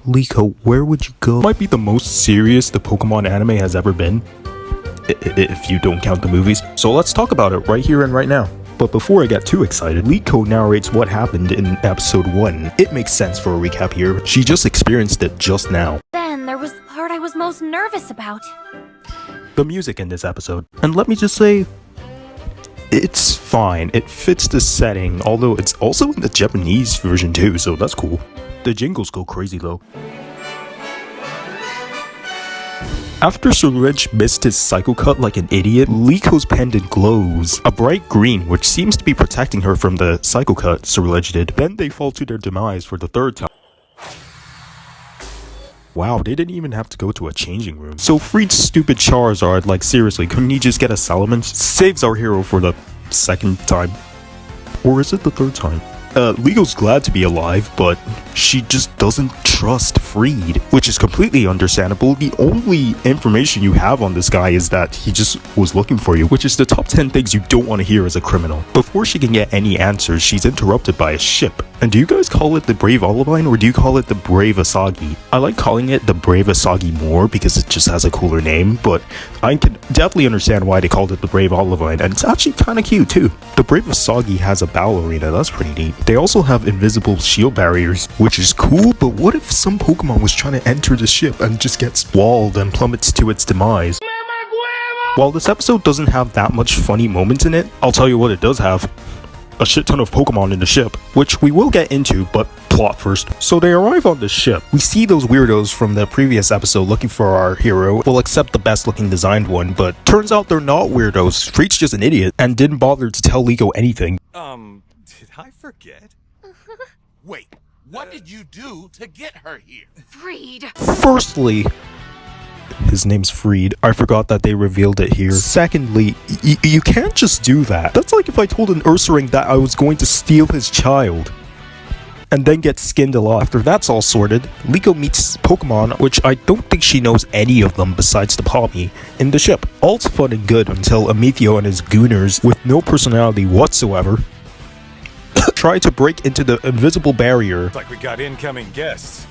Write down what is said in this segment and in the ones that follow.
Liko, where would you go? Might be the most serious the Pokemon anime has ever been, if you don't count the movies. So let's talk about it right here and right now. But before I get too excited, Liko narrates what happened in episode 1. It makes sense for a recap here. She just experienced it just now. Then there was the part I was most nervous about. The music in this episode. And let me just say, it's fine. It fits the setting, although it's also in the Japanese version too, so that's cool. The jingles go crazy though. After Ceruledge missed his Psycho Cut like an idiot, Liko's pendant glows a bright green, which seems to be protecting her from the Psycho Cut Ceruledge did. Then they fall to their demise for the third time. Wow, they didn't even have to go to a changing room. So Friede's stupid Charizard, like seriously, couldn't he just get a Salamence? Saves our hero for the second time. Or is it the third time? Liko's glad to be alive, but she just doesn't trust Friede, which is completely understandable. The only information you have on this guy is that he just was looking for you, which is the top 10 things you don't want to hear as a criminal. Before she can get any answers, she's interrupted by a ship. And do you guys call it the Brave Olivine or do you call it the Brave Asagi? I like calling it the Brave Asagi more because it just has a cooler name, but I can definitely understand why they called it the Brave Olivine, and it's actually kind of cute too. The Brave Asagi has a battle arena, that's pretty neat. They also have invisible shield barriers, which is cool, but what if some Pokemon was trying to enter the ship and just gets walled and plummets to its demise? While this episode doesn't have that much funny moments in it, I'll tell you what it does have. A shit ton of Pokemon in the ship, which we will get into, but plot first. So they arrive on the ship. We see those weirdos from the previous episode looking for our hero. We'll accept the best looking designed one, but turns out they're not weirdos. Friede's just an idiot and didn't bother to tell Liko anything. Did I forget? Wait, what did you do to get her here? Friede. Firstly, his name's Friede. I forgot that they revealed it here. Secondly, you can't just do that. That's like if I told an Ursaring that I was going to steal his child and then get skinned alive. After that's all sorted, Liko meets Pokemon, which I don't think she knows any of them besides the Palmy, in the ship. All's fun and good until Amethio and his gooners, with no personality whatsoever, try to break into the invisible barrier. Looks like we got incoming guests.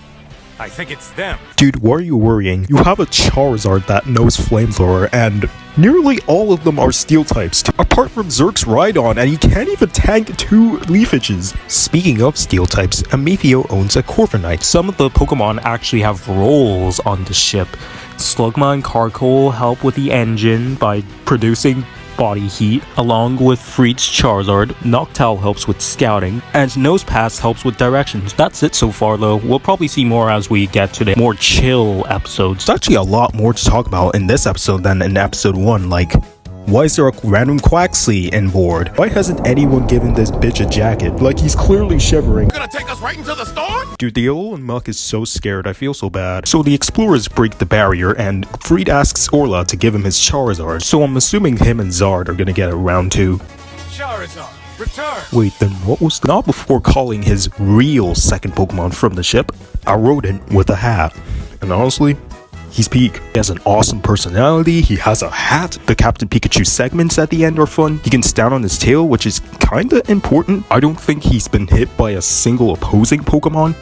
I think it's them. Dude, why are you worrying? You have a Charizard that knows Flamethrower, and nearly all of them are Steel types, apart from Zerk's Rhydon, and he can't even tank 2 Leafages. Speaking of Steel types, Amethio owns a Corviknight. Some of the Pokemon actually have roles on the ship. Slugma and Carkol help with the engine by producing body heat, along with Friede's Charizard. Noctowl helps with scouting, and Nosepass helps with directions. That's it so far though. We'll probably see more as we get to the more chill episodes. There's actually a lot more to talk about in this episode than in episode 1, like, why is there a random Quaxly in board? Why hasn't anyone given this bitch a jacket? Like, he's clearly shivering. Gonna take us right into the storm? Dude, the Alolan Muck is so scared, I feel so bad. So the explorers break the barrier, and Friede asks Orla to give him his Charizard. So I'm assuming him and Zard are gonna get it round 2. Charizard, return! Wait, then what was not before calling his real second Pokemon from the ship a rodent with a hat? And honestly, he's peak. He has an awesome personality, he has a hat, the Captain Pikachu segments at the end are fun, he can stand on his tail, which is kinda important. I don't think he's been hit by a single opposing Pokemon.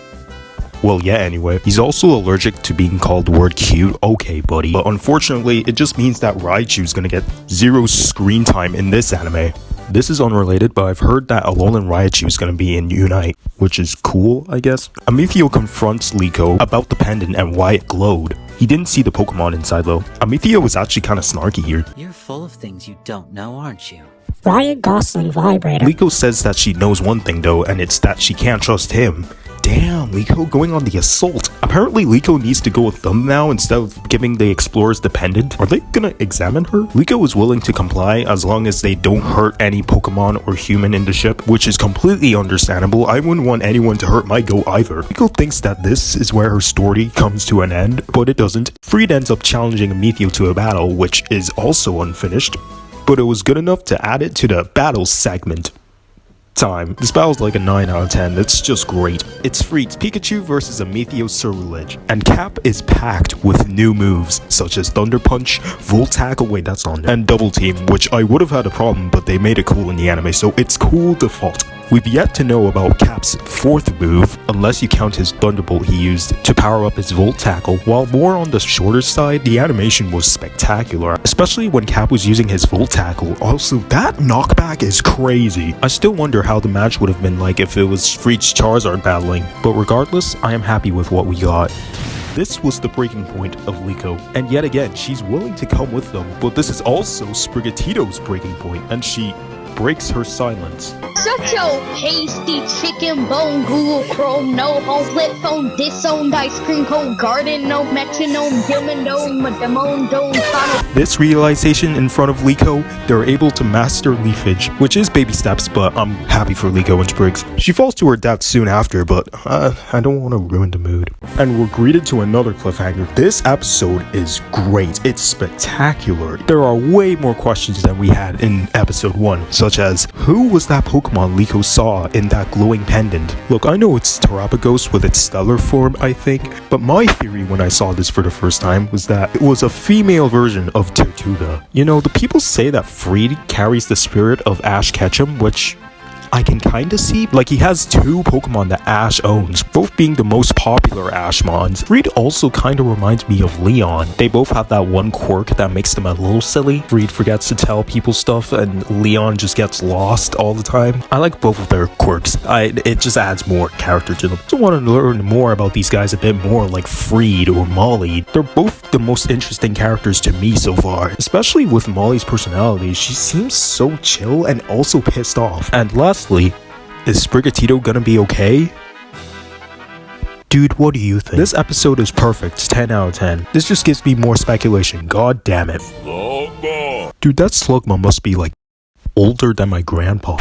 Well, yeah, anyway. He's also allergic to being called the word cute. Okay, buddy. But unfortunately, it just means that Raichu's gonna get 0 screen time in this anime. This is unrelated, but I've heard that Alolan Raichu is going to be in Unite, which is cool, I guess. Amethio confronts Liko about the pendant and why it glowed. He didn't see the Pokemon inside though. Amethio was actually kind of snarky here. You're full of things you don't know, aren't you? Ryan Gosling vibrator. Liko says that she knows one thing though, and it's that she can't trust him. Damn, Liko going on the assault. Apparently Liko needs to go with them now instead of giving the explorers the pendant. Are they gonna examine her? Liko is willing to comply as long as they don't hurt any Pokemon or human in the ship, which is completely understandable. I wouldn't want anyone to hurt my goat either. Liko thinks that this is where her story comes to an end, but it doesn't. Friede ends up challenging Amethio to a battle, which is also unfinished, but it was good enough to add it to the battle segment. Time. This battle's like a 9 out of 10, it's just great. It's Friede's Pikachu versus Amethio's Ceruledge, and Cap is packed with new moves, such as Thunder Punch, Volt Tackle, wait that's on there, and Double Team, which I would have had a problem, but they made it cool in the anime, so it's cool default. We've yet to know about Cap's fourth move, unless you count his Thunderbolt he used to power up his Volt Tackle. While more on the shorter side, the animation was spectacular, especially when Cap was using his Volt Tackle. Also, that knockback is crazy. I still wonder how the match would have been like if it was Fried's Charizard battling, but regardless, I am happy with what we got. This was the breaking point of Liko, and yet again, she's willing to come with them, but this is also Sprigatito's breaking point, and she breaks her silence. Such a pasty chicken bone, Google Chrome, no home flip phone, disowned ice cream cone, garden, no metronome, dimmadome, demone, dome, tunnel. This realization in front of Liko, they're able to master Leafage, which is baby steps, but I'm happy for Liko and Spriggs. She falls to her death soon after, but I don't want to ruin the mood. And we're greeted to another cliffhanger. This episode is great. It's spectacular. There are way more questions than we had in episode 1, such as, who was that Pokemon Liko saw in that glowing pendant? Look, I know it's Terapagos with its stellar form, I think, but my theory when I saw this for the first time was that it was a female version of Tortuga. You know, the people say that Friede carries the spirit of Ash Ketchum, which I can kinda see. Like, he has 2 Pokemon that Ash owns, both being the most popular Ashmons. Friede also kinda reminds me of Leon. They both have that one quirk that makes them a little silly. Friede forgets to tell people stuff and Leon just gets lost all the time. I like both of their quirks. It just adds more character to them. I want to learn more about these guys a bit more, like Friede or Molly. They're both the most interesting characters to me so far, especially with Molly's personality. She seems so chill and also pissed off. And lastly, is Sprigatito gonna be okay? Dude, what do you think? This episode is perfect, 10 out of 10. This just gives me more speculation, god damn it. Dude, that Slugma must be like older than my grandpa.